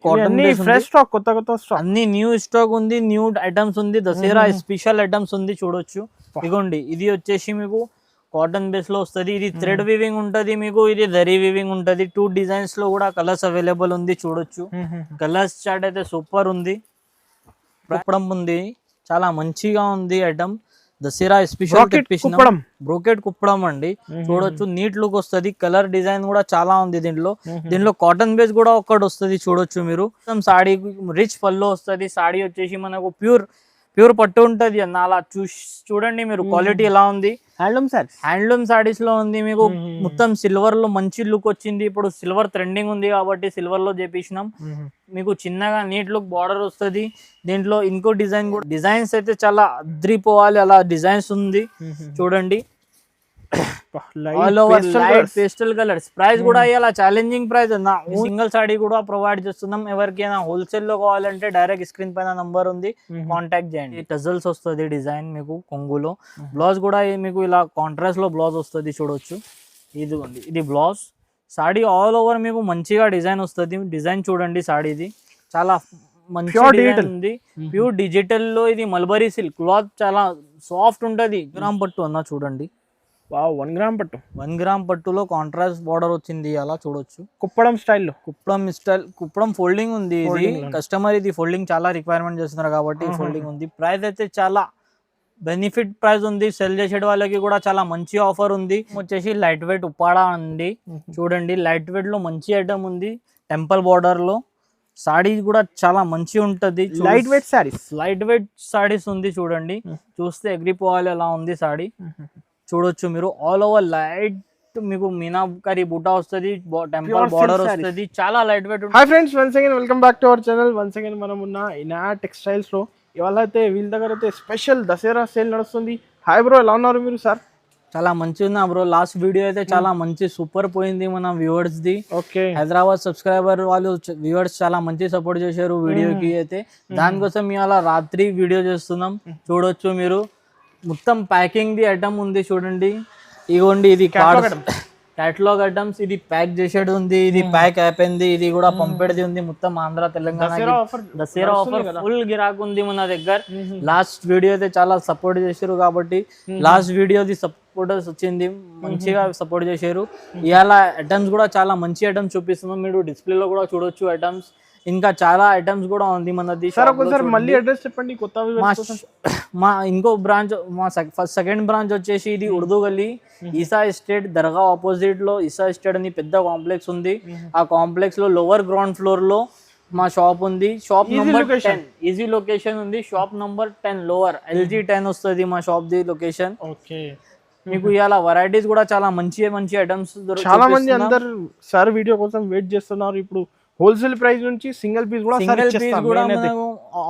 Cotton base fresh stock, కొత్త stock, అన్ని new stock ఉంది, న్యూ ఐటమ్స్ ఉంది, దసరా స్పెషల్ ఐటమ్స్ ఉంది చూడొచ్చు. ఇగోండి ఇది వచ్చేసి మీకు కాటన్ బేస్ లో వస్తుంది. ఇది థ్రెడ్ వీవింగ్ ఉంటది మీకు, ఇది దరీ వీవింగ్ ఉంటది. 2 డిజైన్స్ లో కూడా కలర్స్ అవైలబుల్ ఉంది చూడొచ్చు. కలర్స్ చార్ట్ అయితే సూపర్ ఉంది. కుప్పడం ఉంది, చాలా మంచిగా ఉంది ఐటమ్. దసరా స్పెషల్ తెప్పించినాం, బ్రోకెట్ కుప్పడం అండి. చూడొచ్చు నీట్ లుక్ వస్తుంది. కలర్ డిజైన్ కూడా చాలా ఉంది దీంట్లో కాటన్ బేస్ కూడా ఒకటి వస్తుంది చూడొచ్చు మీరు. సాడీ రిచ్ పల్లో వస్తుంది. సాడీ వచ్చేసి మనకు ప్యూర్ పట్టు ఉంటది అన్న. అలా చూడండి మీరు, క్వాలిటీ ఎలా ఉంది. హ్యాండ్లూమ్ సారీస్ లో ఉంది మీకు. మొత్తం సిల్వర్ లో మంచి లుక్ వచ్చింది. ఇప్పుడు సిల్వర్ ట్రెండింగ్ ఉంది కాబట్టి సిల్వర్ లో చేపించినాం మీకు. చిన్నగా నీట్ లుక్ బార్డర్ వస్తుంది. దీంట్లో ఇంకో డిజైన్ కూడా, డిజైన్స్ అయితే చాలా అద్రిపోవాలి అలా డిజైన్స్ ఉంది చూడండి. All over light pastel colours. Price కూడా ఇలా ఛాలెంజింగ్ ప్రైస్ అన్న. సింగిల్ సాడీ కూడా ప్రొవైడ్ చేస్తున్నాం. ఎవరికైనా హోల్సేల్ లో కావాలంటే డైరెక్ట్ స్క్రీన్ పైన నంబర్ ఉంది, కాంటాక్ట్ చేయండి. టజల్స్ వస్తుంది డిజైన్ మీకు కొంగులో. బ్లౌజ్ కూడా మీకు ఇలా కాంట్రాస్ట్ లో బ్లౌజ్ వస్తుంది చూడొచ్చు. ఇదిగోండి ఇది బ్లౌజ్. సాడీ ఆల్ ఓవర్ మీకు మంచిగా డిజైన్ వస్తుంది. డిజైన్ చూడండి సాడీది చాలా మంచి డిజైన్ ఉంది. ప్యూర్ డిజిటల్ లో ఇది మల్బరీ సిల్క్ క్లాత్, చాలా సాఫ్ట్ ఉంటది. గ్రామ్ పట్టు అన్న చూడండి. 1 గ్రామ్ పట్టు, 1 గ్రామ్ పట్టులో కాంట్రాస్ట్ బార్డర్ వచ్చింది అలా చూడొచ్చు. కుప్పడం స్టైల్, కుప్పడం ఫోల్డింగ్ ఉంది. ఇది కస్టమర్ ఇది ఫోల్డింగ్ చాలా రిక్వైర్మెంట్ చేస్తున్నారు కాబట్టి ఫోల్డింగ్ ఉంది. ప్రైస్ అయితే చాలా బెనిఫిట్ ప్రైస్ ఉంది. సెల్ చేసే వాళ్ళకి కూడా చాలా మంచి ఆఫర్ ఉంది. వచ్చేసి లైట్ వెయిట్ ఉప్పాడా అండి. చూడండి లైట్ వెయిట్ లో మంచి ఐటమ్ ఉంది. టెంపుల్ బార్డర్ లో సాడీ కూడా చాలా మంచి ఉంటది. లైట్ వెయిట్ సాడీస్ ఉంది చూడండి. చూస్తే ఎగిరిపోవాలి అలా ఉంది సాడీ చూడొచ్చు మీరు. ఆల్ ఓవర్ లైట్ మీకు మీనాకరీ బూటా వస్తుంది, టెంపుల్ బార్డర్ వస్తుంది, చాలా light weight. Hi friends, once again welcome back to our channel. Once again మనం ఉన్న ఇనా టెక్స్టైల్స్ లో ఇవాళ అయితే వీళ్ళ దగ్గర అయితే స్పెషల్ దసరా సేల్ నడుస్తుంది. హాయ్ బ్రో, ఎలా ఉన్నారు మీరు? సార్ చాలా మంచిగా ఉన్నా బ్రో. లాస్ట్ వీడియో అయితే చాలా మంచి సూపర్ పోయింది మన వ్యూవర్స్ ది. హైదరాబాద్ సబ్స్క్రైబర్ వాళ్ళు వ్యూవర్స్ చాలా మంచి సపోర్ట్ చేశారు వీడియోకి అయితే. దానికోసం ఇవాళ రాత్రి వీడియో చేస్తున్నాం చూడొచ్చు మీరు. మొత్తం ప్యాకింగ్ ది ఐటమ్ ఉంది చూడండి. ఇగోండి ఇది క్యాటలాగ్ ఐటమ్స్. ఇది ప్యాక్ చేసేది ఉంది, ఇది ప్యాక్ అయిపోయింది, ఇది కూడా పంపేది ఉంది. మొత్తం ఆంధ్ర తెలంగాణ దసరా ఆఫర్ ఫుల్ గిరాక్ ఉంది మన దగ్గర. లాస్ట్ వీడియో అయితే చాలా సపోర్ట్ చేశారు కాబట్టి లాస్ట్ వీడియోది సపోర్టర్స్ వచ్చింది, మంచిగా సపోర్ట్ చేశారు. ఇవాళ ఐటమ్స్ కూడా చాలా మంచి ఐటమ్స్ చూపిస్తున్నాం. మీరు డిస్ప్లేలో కూడా చూడొచ్చు ఐటమ్స్. ఇంకా చాలా ఐటమ్స్ కూడా ఉంది మనది. మళ్ళీ అడ్రస్ చెప్పండి. కొత్త మా ఇంకో బ్రాంచ్, మా సెకండ్ బ్రాంచ్ వచ్చేసి ఇది ఉర్దూ గల్లీ, ఈసా ఎస్టేట్ దర్గా ఆపోజిట్ లో ఈసా ఎస్టేట్ అని పెద్ద కాంప్లెక్స్ ఉంది. ఆ కాంప్లెక్స్ లో లోవర్ గ్రౌండ్ ఫ్లోర్ లో మా షాప్ ఉంది. షాప్ నంబర్ 10 ఈజీ లొకేషన్ ఉంది. షాప్ నంబర్ 10 లోవర్ LG 10 వస్తుంది మా షాప్ ది లొకేషన్. మీకు ఇలా వెరైటీస్ కూడా చాలా మంచి ఐటమ్స్. చాలా మంది అందరు సార్ వీడియో కోసం వెయిట్ చేస్తున్నారు. ఇప్పుడు హోల్సేల్ ప్రైస్ నుంచి సింగిల్ పీస్ కూడా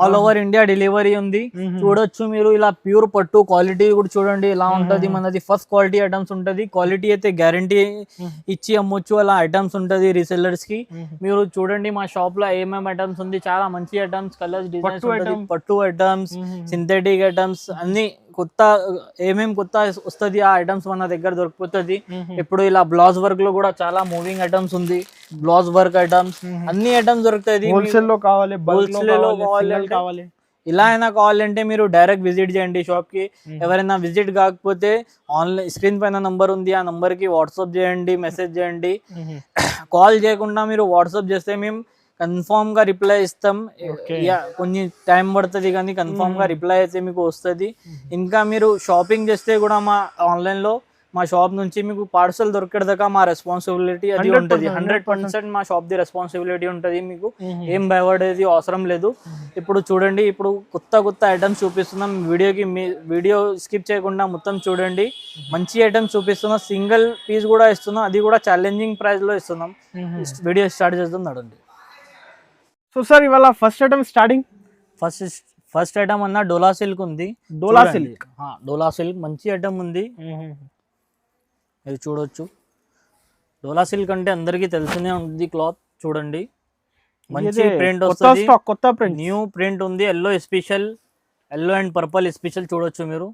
ఆల్ ఓవర్ ఇండియా డెలివరీ ఉంది చూడొచ్చు మీరు. ఇలా ప్యూర్ పట్టు క్వాలిటీ కూడా చూడండి ఎలా ఉంటది మనది. ఫస్ట్ క్వాలిటీ ఐటమ్స్ ఉంటది. క్వాలిటీ అయితే గ్యారంటీ ఇచ్చి అమ్మొచ్చు అలా ఐటమ్స్ ఉంటది రీసెల్లర్స్ కి. మీరు చూడండి మా షాప్ లో ఏమేమి ఐటమ్స్ ఉంది, చాలా మంచి ఐటమ్స్, కలర్స్, డిజైన్స్, పట్టు ఐటమ్స్, సింథెటిక్ ఐటమ్స్ అన్ని కొత్త ఏమేమి కొత్త వస్తుంది ఆ ఐటమ్స్ మన దగ్గర దొరికిపోతుంది. ఇప్పుడు ఇలా బ్లౌజ్ వర్క్ లో కూడా చాలా మూవింగ్ ఐటమ్స్ ఉంది. బ్లౌజ్ వర్క్ ఐటమ్స్ అన్ని ఐటమ్స్ దొరుకుతాయి. హోల్సేల్ లో కావాలి, ఇలా అయినా కావాలంటే మీరు డైరెక్ట్ విజిట్ చేయండి షాప్ కి. ఎవరైనా విజిట్ కాకపోతే ఆన్లైన్ స్క్రీన్ పైన నంబర్ ఉంది, ఆ నంబర్ కి వాట్సాప్ చేయండి, మెసేజ్ చేయండి. కాల్ చేయకుండా మీరు వాట్సాప్ చేస్తే మేము కన్ఫామ్ గా రిప్లై ఇస్తాం. కొన్ని టైం పడుతుంది కానీ కన్ఫామ్ గా రిప్లై అయితే మీకు వస్తుంది. ఇంకా మీరు షాపింగ్ చేస్తే కూడా మా ఆన్లైన్ లో మా షాప్ నుంచి మీకు పార్సల్ దొరికేదాకా మా రెస్పాన్సిబిలిటీ అది ఉంటుంది. 100% మా షాప్ ది రెస్పాన్సిబిలిటీ ఉంటుంది. మీకు ఏం భయపడేది అవసరం లేదు. ఇప్పుడు చూడండి, ఇప్పుడు కొత్త ఐటమ్స్ చూపిస్తున్నాం వీడియోకి. వీడియో స్కిప్ చేయకుండా మొత్తం చూడండి. మంచి ఐటమ్స్ చూపిస్తున్నాం. సింగిల్ పీస్ కూడా ఇస్తున్నాం, అది కూడా ఛాలెంజింగ్ ప్రైస్ లో ఇస్తున్నాం. వీడియో స్టార్ట్ చేద్దాం నడండి. సో సార్ ఇవాళ ఫస్ట్ ఐటమ్ అన్న డోలా సిల్క్ ఉంది. డోలా సిల్క్ మంచి ఐటమ్ ఉంది. ఇది చూడొచ్చు. డోలా సిల్క్ అంటే అందరికి తెలిసినే ఉంది క్లాత్. చూడండి మంచి ప్రింట్ వస్తుంది, కొత్త ప్రింట్, న్యూ ప్రింట్ ఉంది. Yellow special yellow and purple special చూడొచ్చు మీరు.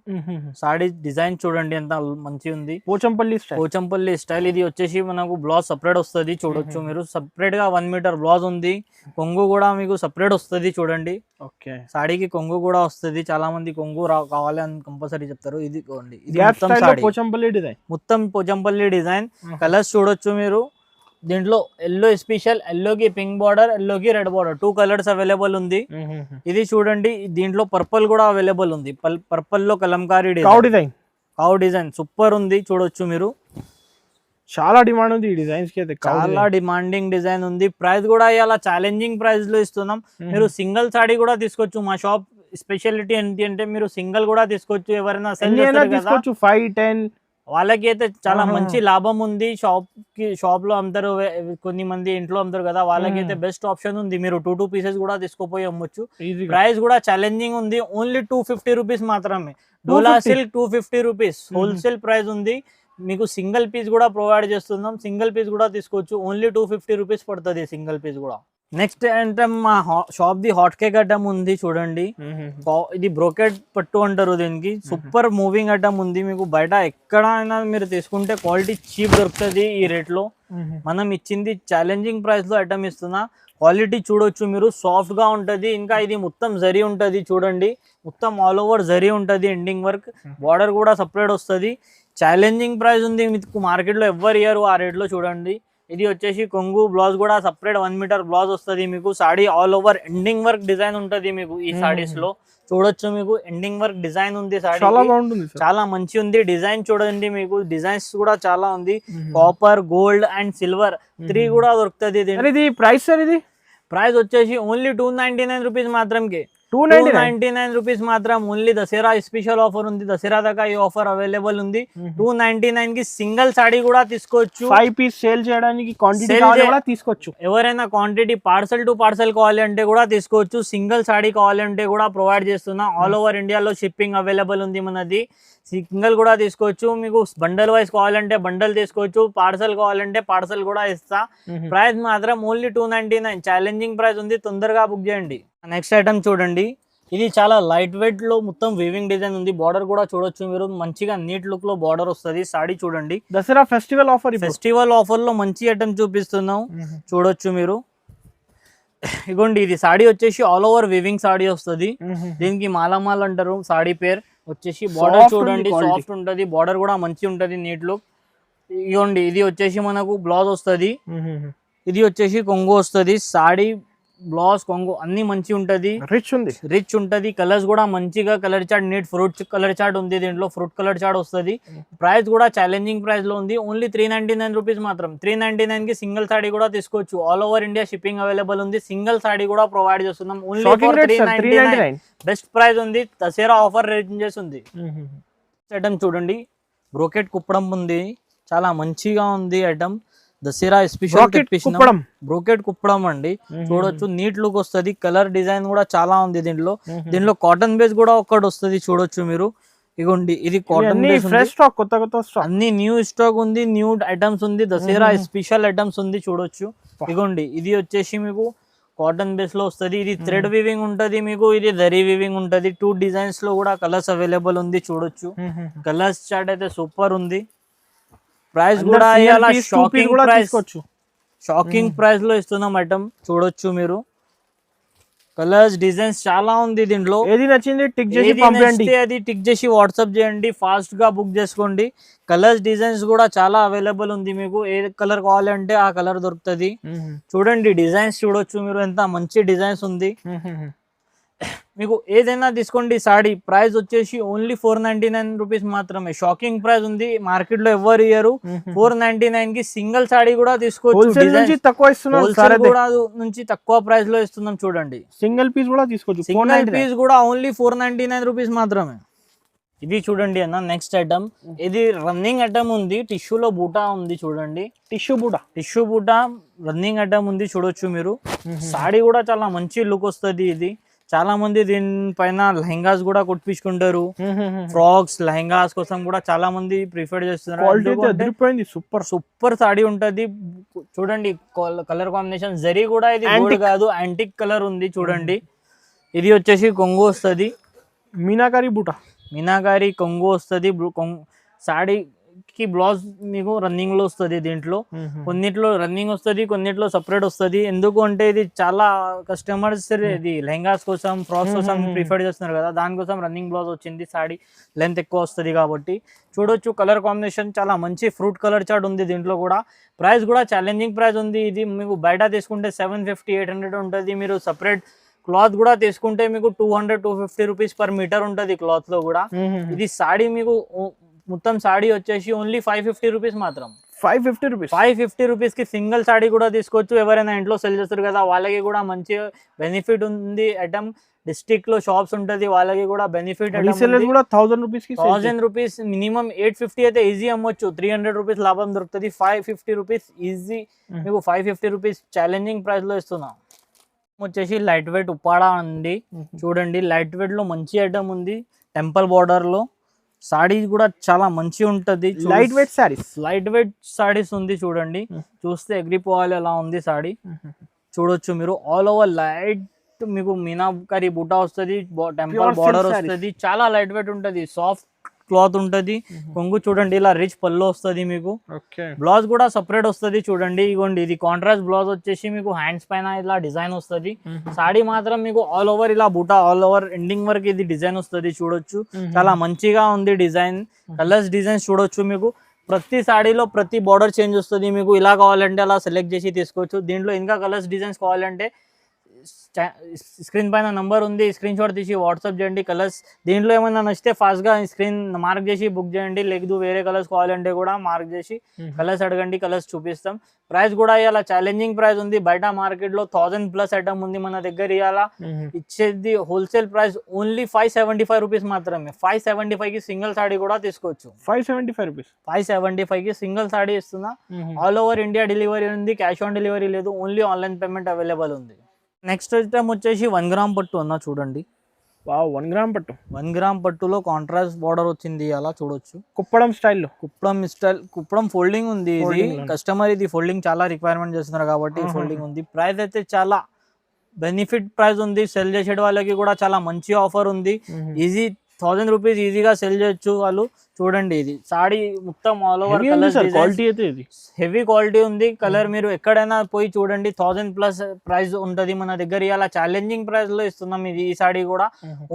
సాడీ డిజైన్ చూడండి ఎంత మంచిగా ఉంది. పోచంపల్లి స్టైల్. ఇది వచ్చేసి మనకు బ్లౌజ్ సపరేట్ వస్తుంది చూడొచ్చు మీరు. సపరేట్ గా 1 మీటర్ బ్లౌజ్ ఉంది. కొంగు కూడా మీకు సపరేట్ వస్తుంది చూడండి. ఓకే, సాడీకి కొంగు కూడా వస్తుంది. చాలా మంది కొంగు కావాలి అని కంపల్సరీ చెప్తారు. ఇది మొత్తం పోచంపల్లి డిజైన్. కలర్స్ చూడొచ్చు మీరు. దీంట్లో ఎల్లో స్పెషల్, ఎల్లోకి పింక్ బార్డర్, ఎల్లోకి రెడ్ బార్డర్ 2 కలర్స్ అవైలబుల్ ఉంది. ఇది చూడండి, దీంట్లో పర్పల్ కూడా అవైలబుల్ ఉంది. పర్పల్ లో కలంకారీ డిజైన్, కావ్ డిజైన్ సూపర్ ఉంది చూడొచ్చు మీరు. చాలా డిమాండ్ ఉంది ఈ డిజైన్స్ కి అయితే. చాలా డిమాండింగ్ డిజైన్ ఉంది. ప్రైస్ కూడా ఇలా ఛాలెంజింగ్ ప్రైస్ లో ఇస్తున్నాం. మీరు సింగిల్ సాడీ కూడా తీసుకోవచ్చు. మా షాప్ స్పెషాలిటీ ఏంటి అంటే మీరు సింగిల్ కూడా తీసుకోవచ్చు. ఎవరైనా తీసుకోవచ్చు 5-10 వాళ్ళకి అయితే చాలా మంచి లాభం ఉంది. షాప్ లో అమ్ముతారు, కొన్ని మంది ఇంట్లో అమ్ముతారు కదా, వాళ్ళకైతే బెస్ట్ ఆప్షన్ ఉంది. మీరు 2 పీసెస్ కూడా తీసుకుపోయి అమ్మొచ్చు. ప్రైస్ కూడా ఛాలెంజింగ్ ఉంది. ఓన్లీ 250 రూపీస్ మాత్రమే. డోలా సిల్క్ 250 రూపీస్ హోల్సేల్ ప్రైస్ ఉంది. మీకు సింగిల్ పీస్ కూడా ప్రొవైడ్ చేస్తున్నాం. సింగిల్ పీస్ కూడా తీసుకోవచ్చు. ఓన్లీ 250 రూపీస్ పడుతుంది సింగిల్ పీస్ కూడా. నెక్స్ట్ అంటే మా shop the hot cake item ఉంది చూడండి. ఇది బ్రోకెట్ పట్టు అంటారు దీనికి. సూపర్ మూవింగ్ ఐటమ్ ఉంది. మీకు బయట ఎక్కడైనా మీరు తీసుకుంటే క్వాలిటీ చీప్ దొరుకుతుంది ఈ రేట్ లో. మనం ఇచ్చింది ఛాలెంజింగ్ ప్రైస్ లో ఐటమ్ ఇస్తున్నా. క్వాలిటీ చూడొచ్చు మీరు, సాఫ్ట్ గా ఉంటది. ఇంకా ఇది మొత్తం జరీ ఉంటది చూడండి. మొత్తం ఆల్ ఓవర్ జరీ ఉంటది. ఎండింగ్ వర్క్, బార్డర్ కూడా సపరేట్ వస్తుంది. ఛాలెంజింగ్ ప్రైస్ ఉంది. మీకు మార్కెట్ లో ఎవరు ఇయర్ ఆ రేట్ లో చూడండి. ఇది వచ్చేసి కొంగు బ్లౌజ్ కూడా సపరేట్ 1 మీటర్ బ్లౌజ్ వస్తుంది మీకు. Saree all over ending work design ఉంటది మీకు ఈ సాడీస్ లో. చూడొచ్చు మీకు ఎండింగ్ వర్క్ డిజైన్ ఉంది. సాడీ చాలా మంచి ఉంది. డిజైన్ చూడండి మీకు. డిజైన్స్ కూడా చాలా ఉంది. కాపర్, గోల్డ్ అండ్ సిల్వర్ 3 కూడా దొరుకుతుంది. ఇది ప్రైస్ వచ్చేసి ఓన్లీ 299 రూపీస్ మాత్రమే. 299 రూపీస్ మాత్రం. ఓన్లీ దసరా స్పెషల్ ఆఫర్ ఉంది. దసరా దాకా ఈ ఆఫర్ అవైలబుల్ ఉంది. 299 కి సింగిల్ సాడీ కూడా తీసుకోవచ్చు. 5 పీస్ సేల్ చేయడానికి క్వాంటిటీ కూడా తీసుకోవచ్చు. ఎవరైనా క్వాంటిటీ పార్సల్ టు పార్సల్ కావాలి అంటే కూడా తీసుకోవచ్చు. సింగిల్ సాడీ కావాలి అంటే కూడా ప్రొవైడ్ చేస్తున్నా. ఆల్ ఓవర్ ఇండియాలో షిప్పింగ్ అవైలబుల్ ఉంది మనది. సింగిల్ కూడా తీసుకోవచ్చు. మీకు బండల్ వైజ్ కావాలంటే బండల్ తీసుకోవచ్చు. పార్సల్ కావాలంటే పార్సల్ కూడా ఇస్తా. ప్రైస్ మాత్రం ఓన్లీ 299. ఛాలెంజింగ్ ప్రైస్ ఉంది. తొందరగా బుక్ చేయండి. నెక్స్ట్ ఐటమ్ చూడండి. ఇది చాలా లైట్ వెయిట్ లో మొత్తం వీవింగ్ డిజైన్ ఉంది. బార్డర్ కూడా చూడొచ్చు మీరు. మంచిగా నీట్ లుక్ లో బార్డర్ వస్తుంది. సాడీ చూడండి. దసరా ఫెస్టివల్ ఆఫర్ లో మంచి ఐటమ్ చూపిస్తున్నాం చూడొచ్చు మీరు. ఇగోండి, ఇది సాడీ వచ్చేసి ఆల్ ఓవర్ వీవింగ్ సాడీ వస్తుంది. దీనికి మాలామాల్ అంటారు సాడీ పేరు వచ్చేసి. బార్డర్ చూడండి సాఫ్ట్ ఉంటది. బార్డర్ కూడా మంచి ఉంటది, నీట్ లుక్. ఇగోండి, ఇది వచ్చేసి మనకు బ్లౌజ్ వస్తుంది. ఇది వచ్చేసి కొంగు వస్తుంది. సాడీ బ్లౌజ్ కొంగు అన్ని మంచి ఉంటది. రిచ్ ఉంటది. కలర్స్ కూడా మంచిగా colour chart, neat fruit colour chart ఉంది. దీంట్లో ఫ్రూట్ కలర్ చార్ట్ వస్తుంది. ప్రైస్ కూడా ఛాలెంజింగ్ ప్రైస్ లో ఉంది. ఓన్లీ 399 రూపీస్ మాత్రం. 399 కి సింగిల్ సాడీ కూడా తీసుకోవచ్చు. All over India shipping available ఉంది. సింగిల్ సాడీ కూడా ప్రొవైడ్ చేస్తున్నాం. ఓన్లీ 399. బెస్ట్ ప్రైస్ ఉంది. దసరా ఆఫర్ రేంజెస్ ఉంది. ఐటమ్ చూడండి, బ్రోకెట్ కుప్పడం ఉంది. చాలా మంచిగా ఉంది item. Dasara special brocade Kuppadam అండి. చూడొచ్చు, నీట్ లుక్ వస్తుంది. కలర్ డిజైన్ కూడా చాలా ఉంది దీంట్లో కాటన్ బేస్ కూడా ఒకటి వస్తుంది చూడొచ్చు మీరు. ఇగోండి, ఇది కాటన్ బేస్, అన్ని న్యూ స్టాక్ ఉంది. న్యూ ఐటమ్స్ ఉంది. దసరా స్పెషల్ ఐటమ్స్ ఉంది చూడొచ్చు. ఇగోండి, ఇది వచ్చేసి మీకు కాటన్ బేస్ లో వస్తుంది. ఇది థ్రెడ్ వీవింగ్ ఉంటది మీకు. ఇది దరీ వీవింగ్ ఉంటది. 2 డిజైన్స్ లో కూడా కలర్స్ అవైలబుల్ ఉంది చూడొచ్చు. కలర్స్ చార్ట్ అయితే సూపర్ ఉంది. ప్రైస్ కూడా షాకింగ్ ప్రైస్ లో ఇస్తున్నాం ఐటమ్ చూడొచ్చు మీరు. కలర్స్ డిజైన్స్ చాలా ఉంది దీంట్లో. ఏది నచ్చింది అది టిక్ చేసి వాట్సాప్ చేయండి. ఫాస్ట్ గా బుక్ చేసుకోండి. కలర్స్ డిజైన్స్ కూడా చాలా అవైలబుల్ ఉంది. మీకు ఏ కలర్ కావాలంటే ఆ కలర్ దొరుకుతుంది. చూడండి, డిజైన్స్ చూడొచ్చు మీరు. ఎంత మంచి డిజైన్స్ ఉంది. మీకు ఏదైనా తీసుకోండి. సాడీ ప్రైస్ వచ్చేసి ఓన్లీ 499 రూపీస్ మాత్రమే. షాకింగ్ ప్రైస్ ఉంది. మార్కెట్ లో ఎవరు ఇయర్ 499 కి సింగిల్ సాడీ కూడా తీసుకోవచ్చు. నుంచి తక్కువ ప్రైస్ లో ఇస్తున్నాం చూడండి. సింగిల్ పీస్ కూడా తీసుకోవచ్చు. సింగిల్ పీస్ కూడా ఓన్లీ 499 రూపీస్ మాత్రమే. ఇది చూడండి అన్న, నెక్స్ట్ ఐటమ్. ఇది రన్నింగ్ ఐటమ్ ఉంది. టిష్యూలో బూటా ఉంది చూడండి. టిష్యూ బూటా రన్నింగ్ ఐటమ్ ఉంది చూడొచ్చు మీరు. సాడీ కూడా చాలా మంచి లుక్ వస్తుంది. ఇది చాలా మంది దీనిపైన లెహంగాస్ కూడా కుట్టించుకుంటారు. ఫ్రాక్స్, లెహంగాస్ కోసం కూడా చాలా మంది ప్రిఫర్ చేస్తున్నారు. సూపర్ సాడీ ఉంటది. చూడండి, కలర్ కాంబినేషన్ జరీ కూడా ఇది గోల్డ్ కాదు, యాంటిక్ కలర్ ఉంది చూడండి. ఇది వచ్చేసి కొంగు వస్తుంది. మీనాకారి బూట. మీనాకారి కొంగు వస్తుంది, సాడీకి బ్లౌజ్ మీకు రన్నింగ్ లో వస్తుంది. దీంట్లో కొన్నిట్లో రన్నింగ్ వస్తుంది, కొన్నిట్లో సపరేట్ వస్తుంది. ఎందుకు అంటే ఇది చాలా కస్టమర్స్ ఇది లెహంగాస్ కోసం, ఫ్రాక్స్ కోసం ప్రిఫర్ చేస్తున్నారు కదా, దానికోసం రన్నింగ్ బ్లౌజ్ వచ్చింది. సాడీ లెంత్ ఎక్కువ వస్తుంది కాబట్టి చూడొచ్చు. కలర్ కాంబినేషన్ చాలా మంచి ఫ్రూట్ కలర్ చార్ట్ ఉంది దీంట్లో కూడా. ప్రైస్ కూడా ఛాలెంజింగ్ ప్రైస్ ఉంది. ఇది మీకు బయట తీసుకుంటే 750-800 ఉంటుంది. మీరు సపరేట్ క్లాత్ కూడా తీసుకుంటే మీకు 200-250 రూపీస్ పర్ మీటర్ ఉంటుంది క్లాత్ లో కూడా. ఇది సాడీ మీకు మొత్తం సాడీ వచ్చేసి ఓన్లీ 550 రూపీస్ మాత్రం. 550 రూపీస్ కి సింగిల్ సాడీ కూడా తీసుకోవచ్చు. ఎవరైనా ఇంట్లో సెల్ చేస్తారు కదా వాళ్ళకి కూడా మంచి బెనిఫిట్ ఉంది. ఐటమ్ డిస్ట్రిక్ట్ లో షాప్స్ ఉంటది, వాళ్ళకి కూడా బెనిఫిట్. 1000 రూపీస్ మినిమం 850 అయితే ఈజీ అమ్మొచ్చు. 300 రూపీస్ లాభం దొరుకుతుంది. 550 రూపీస్ ఈజీ మీకు 550 రూపీస్ ఛాలెంజింగ్ ప్రైస్ లో ఇస్తున్నాం. వచ్చేసి లైట్ వెయిట్ ఉప్పాడా అండి. చూడండి లైట్ వెయిట్ లో మంచి ఐటమ్ ఉంది. టెంపుల్ బార్డర్ లో సాడీ కూడా చాలా మంచి ఉంటది. లైట్ వెయిట్ సాడీస్ ఉంది చూడండి. చూస్తే ఎగిరిపోవాలి అలా ఉంది సాడీ. చూడొచ్చు మీరు. ఆల్ ఓవర్ లైట్ మీకు మీనాకారి బూటా వస్తుంది, టెంపుల్ బార్డర్ వస్తుంది. చాలా లైట్ వెయిట్ ఉంటది, సాఫ్ట్ క్లాత్ ఉంటది. కొంగు చూడండి ఇలా రిచ్ పళ్ళు వస్తుంది మీకు. బ్లౌజ్ కూడా సపరేట్ వస్తుంది చూడండి. ఇగోండి ఇది కాంట్రాస్ట్ బ్లౌజ్ వచ్చేసి మీకు హ్యాండ్స్ పైన ఇలా డిజైన్ వస్తుంది. సాడీ మాత్రం మీకు ఆల్ ఓవర్ ఇలా బూటా ఆల్ ఓవర్ ఎండింగ్ వరకు ఇది డిజైన్ వస్తుంది. చూడొచ్చు చాలా మంచిగా ఉంది డిజైన్. కలర్స్ డిజైన్స్ చూడొచ్చు మీకు. ప్రతి సాడీలో ప్రతి బార్డర్ చేంజ్ వస్తుంది. మీకు ఇలా కావాలంటే అలా సెలెక్ట్ చేసి తీసుకోవచ్చు. దీంట్లో ఇంకా కలర్స్ డిజైన్స్ కావాలంటే స్క్రీన్ పైన నంబర్ ఉంది, స్క్రీన్ షాట్ తీసి వాట్సాప్ చేయండి. కలర్స్ దీంట్లో ఏమైనా నచ్చితే ఫాస్ట్ గా స్క్రీన్ మార్క్ చేసి బుక్ చేయండి. లేదు వేరే కలర్స్ కావాలంటే కూడా మార్క్ చేసి కలర్స్ అడగండి, కలర్స్ చూపిస్తాం. ప్రైస్ కూడా ఇవాళ ఛాలెంజింగ్ ప్రైస్ ఉంది. బయట మార్కెట్ లో 1000+ ఐటమ్ ఉంది. మన దగ్గర ఇవాళ ఇచ్చేది హోల్సేల్ ప్రైస్ ఓన్లీ 575 రూపీస్ మాత్రమే. 575 కి సింగిల్ సాడీ కూడా తీసుకోవచ్చు. 575 కి సింగిల్ సాడీ ఇస్తున్నా. ఆల్ ఓవర్ ఇండియా డెలివరీ ఉంది. క్యాష్ ఆన్ డెలివరీ లేదు, ఓన్లీ ఆన్లైన్ పేమెంట్ అవైలబుల్ ఉంది. నెక్స్ట్ ఐటమ్ వచ్చేసి 1 గ్రామ్ పట్టు అన్న. చూడండి 1 గ్రామ్ పట్టులో కాంట్రాస్ట్ బార్డర్ వచ్చింది. అలా చూడొచ్చు. కుప్పడం స్టైల్, కుప్పడం ఫోల్డింగ్ ఉంది. ఇది కస్టమర్ ఇది ఫోల్డింగ్ చాలా రిక్వైర్మెంట్ చేస్తున్నారు కాబట్టి ఫోల్డింగ్ ఉంది. ప్రైస్ అయితే చాలా బెనిఫిట్ ప్రైస్ ఉంది. సెల్ చేసే వాళ్ళకి కూడా చాలా మంచి ఆఫర్ ఉంది. ఈజీ 1000 రూపీస్ ఈజీగా సెల్ చేయొచ్చు వాళ్ళు. చూడండి ఇది సాడీ మొత్తం all over colour heavy quality ఉంది. కలర్ మీరు ఎక్కడైనా పోయి చూడండి 1000+ ప్రైస్ ఉంటది మన దగ్గర. ఇలా ఛాలెంజింగ్ ప్రైస్ లో ఇస్తున్నాం. ఇది ఈ సాడీ కూడా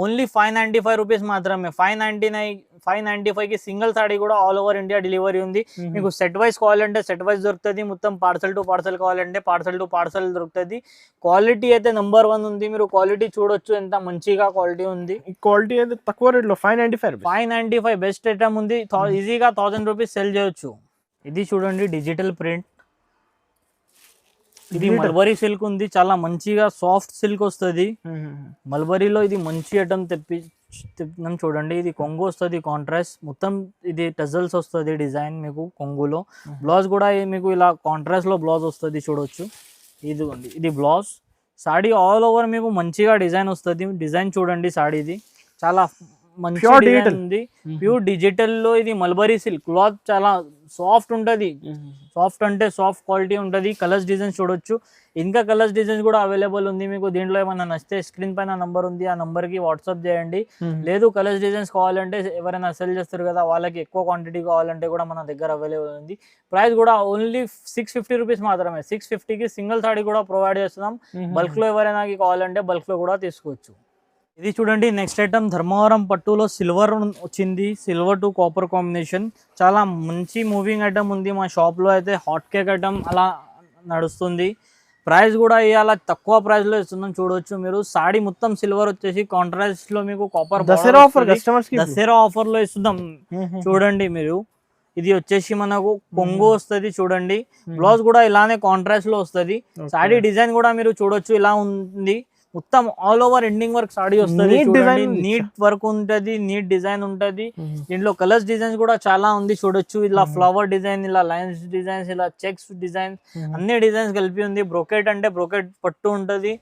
ఓన్లీ 595 రూపీస్ మాత్రమే. 595 కి సింగిల్ సాడీ కూడా ఆల్ ఓవర్ ఇండియా డెలివరీ ఉంది. మీకు సెట్ వైజ్ కావాలంటే సెట్ వైజ్ దొరుకుతుంది. మొత్తం పార్సల్ టు పార్సల్ కావాలంటే పార్సల్ టు పార్సల్ దొరుకుతుంది. క్వాలిటీ అయితే నెంబర్ 1 ఉంది. మీరు క్వాలిటీ చూడొచ్చు ఎంత మంచిగా క్వాలిటీ ఉంది. క్వాలిటీ అయితే తక్కువ రేట్ లో 595 బెస్ట్ ఐటమ్ ఉంది. ఈజీగా 1000 రూపీస్ సెల్ చేయొచ్చు. ఇది చూడండి డిజిటల్ ప్రింట్. ఇది మల్బరీ సిల్క్ ఉంది. చాలా మంచిగా సాఫ్ట్ సిల్క్ వస్తుంది. మల్బరీలో ఇది మంచి ఐటమ్ తెప్పినాం చూడండి. ఇది కొంగు వస్తుంది కాంట్రాస్ట్ మొత్తం. ఇది టజల్స్ వస్తుంది డిజైన్ మీకు కొంగులో. బ్లౌజ్ కూడా మీకు ఇలా కాంట్రాస్ట్ లో బ్లౌజ్ వస్తుంది చూడొచ్చు. ఇదిగోండి ఇది బ్లౌజ్. సాడీ ఆల్ ఓవర్ మీకు మంచిగా డిజైన్ వస్తుంది. డిజైన్ చూడండి సాడీది చాలా మంచి డిజైన్ ఉంది. ప్యూర్ డిజిటల్ లో ఇది మల్బరీ సిల్క్ క్లాత్ చాలా సాఫ్ట్ ఉంటది. సాఫ్ట్ అంటే సాఫ్ట్ క్వాలిటీ ఉంటది. కలర్స్ డిజైన్స్ చూడొచ్చు. ఇంకా కలర్స్ డిజైన్స్ కూడా అవైలబుల్ ఉంది. మీకు దీంట్లో ఏమైనా నచ్చితే స్క్రీన్ పైన నంబర్ ఉంది, ఆ నంబర్ కి వాట్సాప్ చేయండి. లేదు కలర్స్ డిజైన్స్ కావాలంటే ఎవరైనా సెల్ చేస్తారు కదా వాళ్ళకి ఎక్కువ క్వాంటిటీ కావాలంటే కూడా మన దగ్గర అవైలబుల్ ఉంది. ప్రైస్ కూడా ఓన్లీ 650 రూపీస్ మాత్రమే. 650 కి సింగిల్ సాడీ కూడా ప్రొవైడ్ చేస్తున్నాం. బల్క్ లో ఎవరైనా కావాలంటే బల్క్ లో కూడా తీసుకోవచ్చు. ఇది చూడండి నెక్స్ట్ ఐటమ్ ధర్మవరం పట్టులో సిల్వర్ వచ్చింది. సిల్వర్ టు కాపర్ కాంబినేషన్ చాలా మంచి మూవింగ్ ఐటమ్ ఉంది. మా షాప్ లో అయితే హాట్ కేక్ ఐటమ్ అలా నడుస్తుంది. ప్రైస్ కూడా ఇవాళ తక్కువ ప్రైస్ లో ఇస్తున్నాం చూడొచ్చు మీరు. సాడీ మొత్తం సిల్వర్ వచ్చేసి కాంట్రాస్ట్ లో మీకు కాపర్ దసరా ఆఫర్ లో ఇస్తున్నాం చూడండి మీరు. ఇది వచ్చేసి మనకు కొంగు వస్తుంది చూడండి. బ్లౌజ్ కూడా ఇలానే కాంట్రాస్ట్ లో వస్తుంది. సాడీ డిజైన్ కూడా మీరు చూడొచ్చు ఇలా ఉంది. మొత్తం all over ending work saree వస్తుంది. నీట్ వర్క్ ఉంటది, నీట్ డిజైన్ ఉంటది. దీంట్లో కలర్స్ డిజైన్స్ కూడా చాలా ఉంది చూడొచ్చు. ఇలా ఫ్లవర్ డిజైన్, ఇలా లైన్స్ డిజైన్స్, ఇలా చెక్స్ డిజైన్, అన్ని డిజైన్స్ కలిపి ఉంది. బ్రోకెట్ అంటే బ్రోకెట్ పట్టు ఉంటది.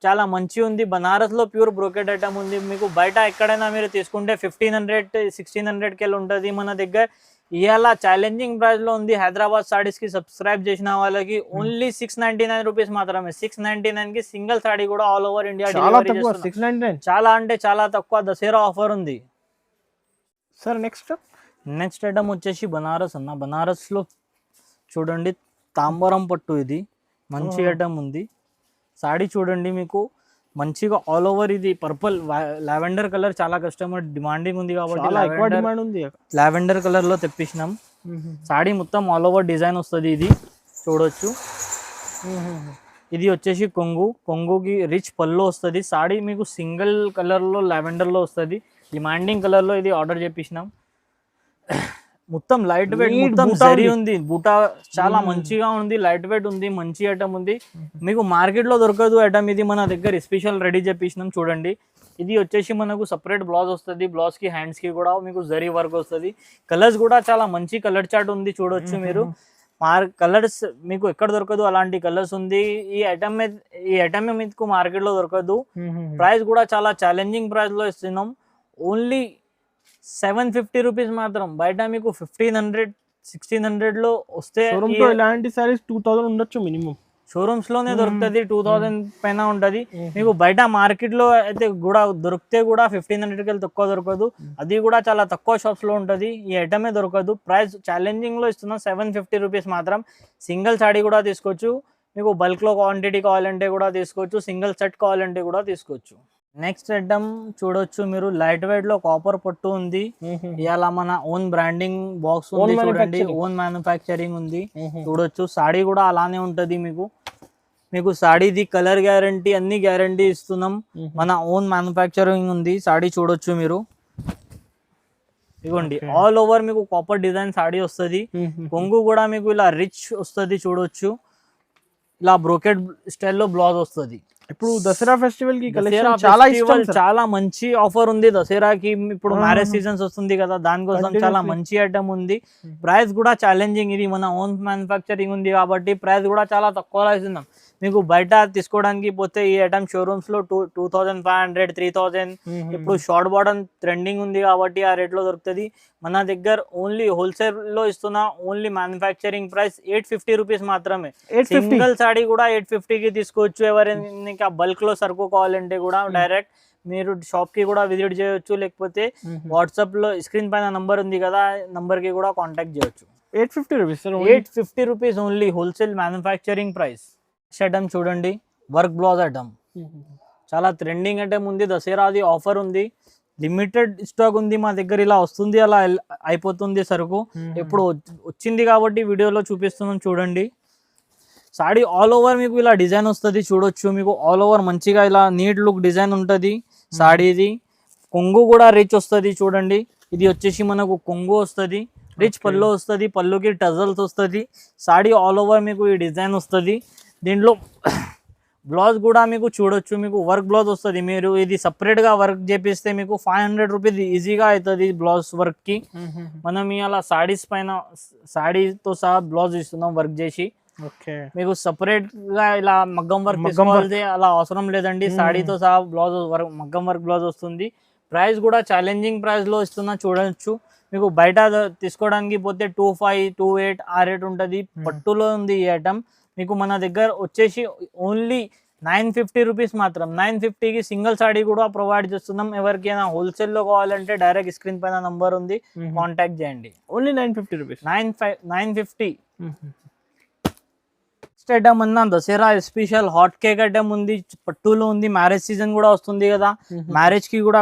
చాలా మంచి ఉంది. బనారస్ లో ప్యూర్ బ్రోకెట్ ఐటమ్ ఉంది. మీకు బయట ఎక్కడైనా మీరు తీసుకుంటే 1500-1600 కెళ్ళి ఉంటది. మన దగ్గర ఇవాళ ఛాలెంజింగ్ ప్రైస్ లో ఉంది హైదరాబాద్ సారీస్ కి సబ్స్క్రైబ్ చేసిన వాళ్ళకి ఓన్లీ 699 రూపీస్ మాత్రమే. 699 కి సింగిల్ సారీ కూడా ఆల్ ఓవర్ ఇండియా చాలా తక్కువ 699. చాలా అంటే చాలా తక్కువ దసరా ఆఫర్ ఉంది సార్. నెక్స్ట్ ఐటమ్ వచ్చేసి బనారస్ అన్న. బనారస్ లో చూడండి తాంబరం పట్టు, ఇది మంచి ఐటమ్ ఉంది. సారీ చూడండి మీకు మంచిగా ఆల్ ఓవర్ ఇది పర్పుల్ లావెండర్ కలర్ చాలా కస్టమర్ డిమాండింగ్ ఉంది కాబట్టి లావెండర్ కలర్ లో తెప్పించినాం. సారీ మొత్తం ఆల్ ఓవర్ డిజైన్ వస్తుంది, ఇది చూడొచ్చు. ఇది వచ్చేసి కొంగుకి రిచ్ పళ్ళు వస్తుంది. సారీ మీకు సింగిల్ కలర్ లో లావెండర్ లో వస్తుంది. డిమాండింగ్ కలర్ లో ఇది ఆర్డర్ చేపించినాం. మొత్తం లైట్ వెయిట్, మొత్తం జరీ ఉంది. బూటా చాలా మంచిగా ఉంది, లైట్ వెయిట్ ఉంది, మంచి ఐటమ్ ఉంది. మీకు మార్కెట్ లో దొరకదు ఐటమ్, ఇది మన దగ్గర స్పెషల్ రెడీ చేపించినాం. చూడండి ఇది వచ్చేసి మనకు సపరేట్ బ్లౌజ్ వస్తుంది. బ్లౌజ్ కి హ్యాండ్స్ కి కూడా మీకు జరీ వర్క్ వస్తుంది. కలర్స్ కూడా చాలా మంచి కలర్ చార్ట్ ఉంది, చూడొచ్చు మీరు. కలర్స్ మీకు ఎక్కడ దొరకదు అలాంటి కలర్స్ ఉంది. ఈ ఐటమ్ మీకు మార్కెట్ లో దొరకదు. ప్రైస్ కూడా చాలా ఛాలెంజింగ్ ప్రైస్ లో ఇస్తున్నాం. ఓన్లీ 750 రూపీస్ మాత్రం. బయట మీకు 1500-1600 లో వస్తే ఇలాంటి సారీస్ 2000 ఉండొచ్చు మినిమం. షోరూమ్స్ లోనే దొరుకుతుంది, 2000 పైన ఉంటది. మీకు బయట మార్కెట్ లో అయితే కూడా దొరికితే కూడా 1500 కి తక్కువ దొరకదు. అది కూడా చాలా తక్కువ షాప్స్ లో ఉంటది. ఈ ఐటమే దొరకదు. ప్రైస్ ఛాలెంజింగ్ లో ఇస్తున్నాం 750 రూపీస్ మాత్రం. సింగిల్ సాడీ కూడా తీసుకోవచ్చు, మీకు బల్క్ లో క్వాంటిటీ కావాలంటే కూడా తీసుకోవచ్చు, సింగిల్ సెట్ కావాలంటే కూడా తీసుకోవచ్చు. నెక్స్ట్ ఐటమ్ చూడొచ్చు మీరు, లైట్ వెయిట్ లో కాపర్ పట్టు ఉంది. ఇలా మన ఓన్ బ్రాండింగ్ బాక్స్ ఉంది చూడండి, ఓన్ మ్యానుఫ్యాక్చరింగ్ ఉంది చూడొచ్చు. సాడీ కూడా అలానే ఉంటది. మీకు సాడీది కలర్ గ్యారంటీ అన్ని గ్యారంటీ ఇస్తున్నాం. మన ఓన్ మ్యానుఫ్యాక్చరింగ్ ఉంది. సాడీ చూడొచ్చు మీరు, ఇదిగోండి ఆల్ ఓవర్ మీకు కాపర్ డిజైన్ సాడీ వస్తుంది. కొంగు కూడా మీకు ఇలా రిచ్ వస్తుంది, చూడొచ్చు. ఇలా బ్రోకెట్ స్టైల్లో బ్లౌజ్ వస్తుంది. ఇప్పుడు దసరా ఫెస్టివల్ కి చాలా మంచి ఆఫర్ ఉంది దసరాకి. ఇప్పుడు మ్యారేజ్ సీజన్స్ వస్తుంది కదా, దానికోసం చాలా మంచి ఐటమ్ ఉంది. ప్రైస్ కూడా ఛాలెంజింగ్, ఇది మన ఓన్ మ్యానుఫ్యాక్చరింగ్ ఉంది కాబట్టి ప్రైస్ కూడా చాలా తక్కువ ఇస్తున్నాం. మీకు బయట తీసుకోవడానికి పోతే ఈ ఐటమ్ షోరూమ్స్ లో 2500-3000. ఇప్పుడు షార్ట్ బాటమ్ ట్రెండింగ్ ఉంది కాబట్టి ఆ రేట్ లో దొరుకుతుంది. మన దగ్గర ఓన్లీ హోల్సేల్ లో ఇస్తున్నా. ఓన్లీ మ్యానుఫ్యాక్చరింగ్ ప్రైస్ 850 రూపీస్ మాత్రమే. సింగిల్ సాడీ కూడా 850 కి తీసుకోవచ్చు. ఎవరైనా బల్క్ లో సరుకు కావాలంటే కూడా డైరెక్ట్ మీరు షాప్ కి కూడా విజిట్ చేయొచ్చు, లేకపోతే వాట్సాప్ లో స్క్రీన్ పైన నంబర్ ఉంది కదా, నంబర్ కి కూడా కాంటాక్ట్ చేయొచ్చు. 850 rupees only wholesale manufacturing price. Item చూడండి, వర్క్ బ్లౌజ్ ఐటమ్ చాలా ట్రెండింగ్ ఐటమ్ ఉంది. దసరాది ఆఫర్ ఉంది, లిమిటెడ్ స్టాక్ ఉంది మా దగ్గర. ఇలా వస్తుంది, అలా అయిపోతుంది సరుకు. ఇప్పుడు వచ్చింది కాబట్టి వీడియోలో చూపిస్తున్నాం. చూడండి సాడీ ఆల్ ఓవర్ మీకు ఇలా డిజైన్ వస్తుంది, చూడొచ్చు. మీకు ఆల్ ఓవర్ మంచిగా ఇలా నీట్ లుక్ డిజైన్ ఉంటుంది సాడీది. కొంగు కూడా రిచ్ వస్తుంది, చూడండి. ఇది వచ్చేసి మనకు కొంగు వస్తుంది, రిచ్ పళ్ళు వస్తుంది, పళ్ళుకి టజల్స్ వస్తుంది. సాడీ ఆల్ ఓవర్ మీకు ఈ డిజైన్ వస్తుంది. దీంట్లో బ్లౌజ్ కూడా మీకు చూడొచ్చు, మీకు వర్క్ బ్లౌజ్ వస్తుంది. మీరు ఇది సపరేట్ గా వర్క్ చేపిస్తే మీకు 500 రూపీస్ ఈజీగా అవుతుంది బ్లౌజ్ వర్క్ కి. మనం ఇలా సాడీస్ పైన సాడీతో సహా బ్లౌజ్ ఇస్తున్నాం వర్క్ చేసి. మీకు సపరేట్ గా ఇలా మగ్గం వర్క్ తీసుకోవాలి అలా అవసరం లేదండి. సాడీతో సహా బ్లౌజ్ మగ్గం వర్క్ బ్లౌజ్ వస్తుంది. ప్రైస్ కూడా ఛాలెంజింగ్ ప్రైస్ లో ఇస్తున్నా, చూడొచ్చు. మీకు బయట తీసుకోవడానికి పోతే 2500-2800 ఆ రేట్ ఉంటుంది. పట్టులో ఉంది ఈ ఐటమ్. మీకు మన దగ్గర వచ్చేసి ఓన్లీ 950 రూపీస్ మాత్రం. 950కి సింగిల్ సాడీ కూడా ప్రొవైడ్ చేస్తున్నాం. ఎవరికైనా హోల్సేల్ లో కావాలంటే డైరెక్ట్ స్క్రీన్ పైన నంబర్ ఉంది, కాంటాక్ట్ చేయండి. Only 950 rupees. 950. నెక్స్ట్ ఐటమ్ అన్న Dasara special hot cake item ఉంది, పట్టులో ఉంది. మ్యారేజ్ సీజన్ కూడా వస్తుంది కదా, మ్యారేజ్ కి కూడా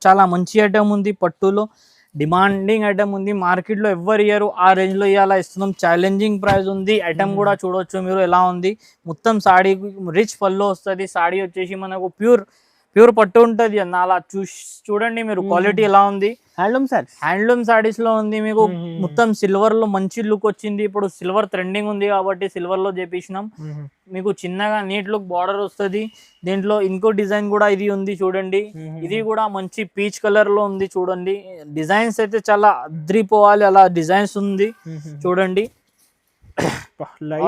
చాలా మంచి ఐటమ్ ఉంది. పట్టులో డిమాండింగ్ ఐటమ్ ఉంది. మార్కెట్ లో ఎవరు ఇయర్ ఆ రేంజ్ లో ఇవాళ ఇస్తున్నాం. ఛాలెంజింగ్ ప్రైస్ ఉంది. ఐటమ్ కూడా చూడొచ్చు మీరు ఎలా ఉంది. మొత్తం సాడీ రిచ్ పళ్ళు వస్తుంది. సాడీ వచ్చేసి మనకు ప్యూర్ పట్టు ఉంటుంది అన్న. అలా చూడండి మీరు, క్వాలిటీ ఎలా ఉంది. హ్యాండ్లూమ్ సారీస్ లో ఉంది. మీకు మొత్తం సిల్వర్ లో మంచి లుక్ వచ్చింది. ఇప్పుడు సిల్వర్ ట్రెండింగ్ ఉంది కాబట్టి సిల్వర్ లో చేపించినాం. మీకు చిన్నగా నీట్ లుక్ బార్డర్ వస్తుంది. దీంట్లో ఇంకో డిజైన్ కూడా ఇది ఉంది, చూడండి. ఇది కూడా మంచి పీచ్ కలర్ లో ఉంది, చూడండి. డిజైన్స్ అయితే చాలా అద్రిపోవాలి అలా డిజైన్స్ ఉంది, చూడండి.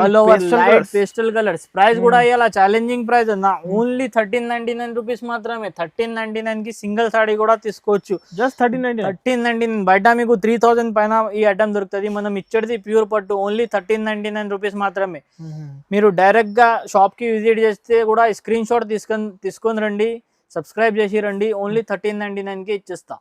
All over light pastel colours. Price కూడా ఇలా ఛాలెంజింగ్ ప్రైస్ అన్న, ఓన్లీ 1399 రూపీస్ మాత్రమే. 1399 కి సింగిల్ సాడీ కూడా తీసుకోవచ్చు. జస్ట్ 1399. 1399. బయట మీకు 3000 పైన ఈ ఐటమ్ దొరుకుతుంది. మనం ఇచ్చేది ప్యూర్ పట్టు, ఓన్లీ 1399 రూపీస్ మాత్రమే. మీరు డైరెక్ట్ గా షాప్ కి విజిట్ చేస్తే కూడా స్క్రీన్ షాట్ తీసుకొని రండి, సబ్స్క్రైబ్ చేసి రండి. ఓన్లీ 1399 కి ఇచ్చేస్తా.